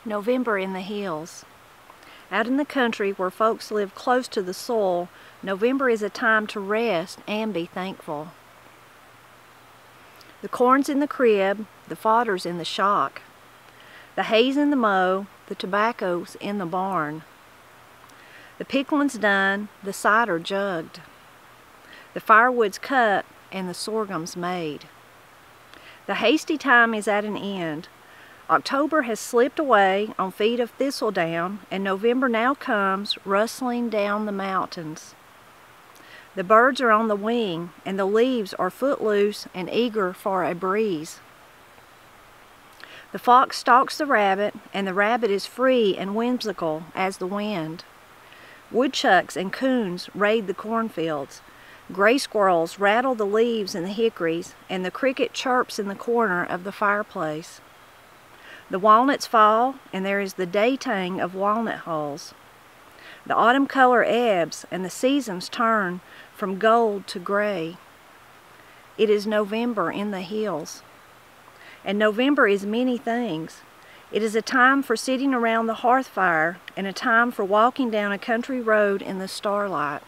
November in the hills. Out in the country where folks live close to the soil, November is a time to rest and be thankful. The corn's in the crib, the fodder's in the shock. The hay's in the mow, the tobacco's in the barn. The pickling's done, the cider jugged. The firewood's cut and the sorghum's made. The hasty time is at an end. October has slipped away on feet of thistledown, and November now comes rustling down the mountains. The birds are on the wing, and the leaves are footloose and eager for a breeze. The fox stalks the rabbit, and the rabbit is free and whimsical as the wind. Woodchucks and coons raid the cornfields. Gray squirrels rattle the leaves in the hickories, and the cricket chirps in the corner of the fireplace. The walnuts fall, and there is the day tang of walnut hulls. The autumn color ebbs, and the seasons turn from gold to gray. It is November in the hills. And November is many things. It is a time for sitting around the hearth fire, and a time for walking down a country road in the starlight.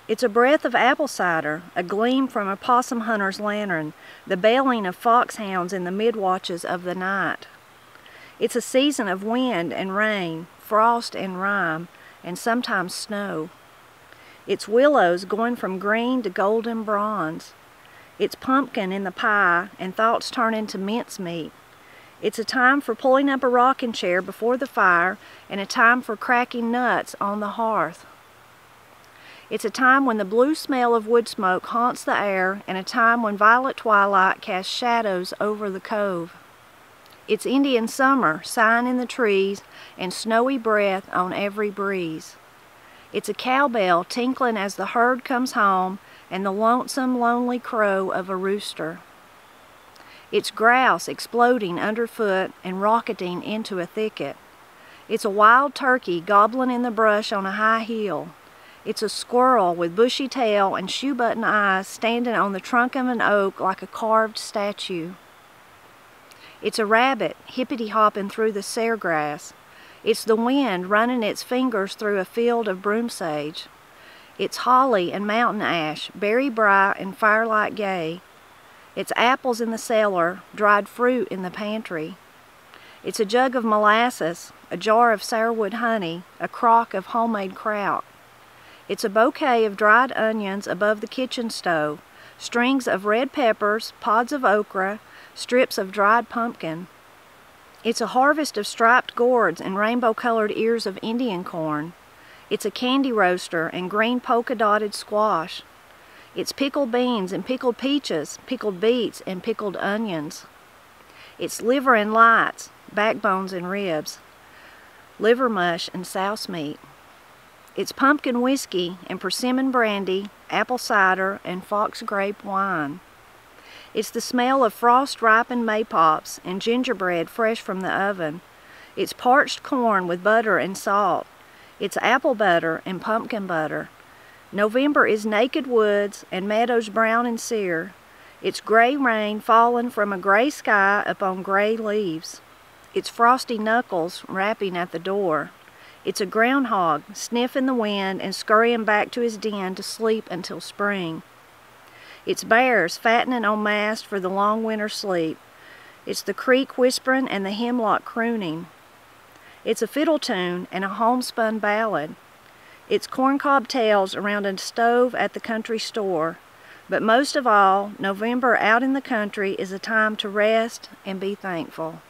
It's a breath of apple cider, a gleam from a possum hunter's lantern, the bailing of foxhounds in the mid-watches of the night. It's a season of wind and rain, frost and rime, and sometimes snow. It's willows going from green to golden bronze. It's pumpkin in the pie, and thoughts turn into mincemeat. It's a time for pulling up a rocking chair before the fire, and a time for cracking nuts on the hearth. It's a time when the blue smell of wood smoke haunts the air, and a time when violet twilight casts shadows over the cove. It's Indian summer sighing in the trees, and snowy breath on every breeze. It's a cowbell tinkling as the herd comes home, and the lonesome, lonely crow of a rooster. It's grouse exploding underfoot and rocketing into a thicket. It's a wild turkey gobbling in the brush on a high hill. It's a squirrel with bushy tail and shoe-button eyes standing on the trunk of an oak like a carved statue. It's a rabbit hippity-hopping through the sere grass. It's the wind running its fingers through a field of broom sage. It's holly and mountain ash, berry bright and firelight gay. It's apples in the cellar, dried fruit in the pantry. It's a jug of molasses, a jar of sourwood honey, a crock of homemade kraut. It's a bouquet of dried onions above the kitchen stove, strings of red peppers, pods of okra, strips of dried pumpkin. It's a harvest of striped gourds and rainbow-colored ears of Indian corn. It's a candy roaster and green polka-dotted squash. It's pickled beans and pickled peaches, pickled beets and pickled onions. It's liver and lights, backbones and ribs, liver mush and souse meat. It's pumpkin whiskey and persimmon brandy, apple cider, and fox grape wine. It's the smell of frost-ripened maypops and gingerbread fresh from the oven. It's parched corn with butter and salt. It's apple butter and pumpkin butter. November is naked woods and meadows brown and sere. It's gray rain falling from a gray sky upon gray leaves. It's frosty knuckles rapping at the door. It's a groundhog sniffing the wind and scurrying back to his den to sleep until spring. It's bears fattening on mast for the long winter sleep. It's the creek whispering and the hemlock crooning. It's a fiddle tune and a homespun ballad. It's corncob tales around a stove at the country store. But most of all, November out in the country is a time to rest and be thankful.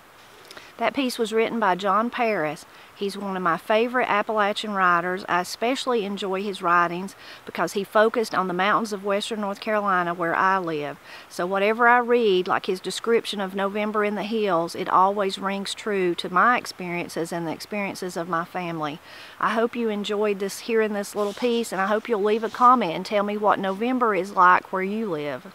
That piece was written by John Parris. He's one of my favorite Appalachian writers. I especially enjoy his writings because he focused on the mountains of western North Carolina where I live. So whatever I read, like his description of November in the hills, it always rings true to my experiences and the experiences of my family. I hope you enjoyed hearing this little piece, and I hope you'll leave a comment and tell me what November is like where you live.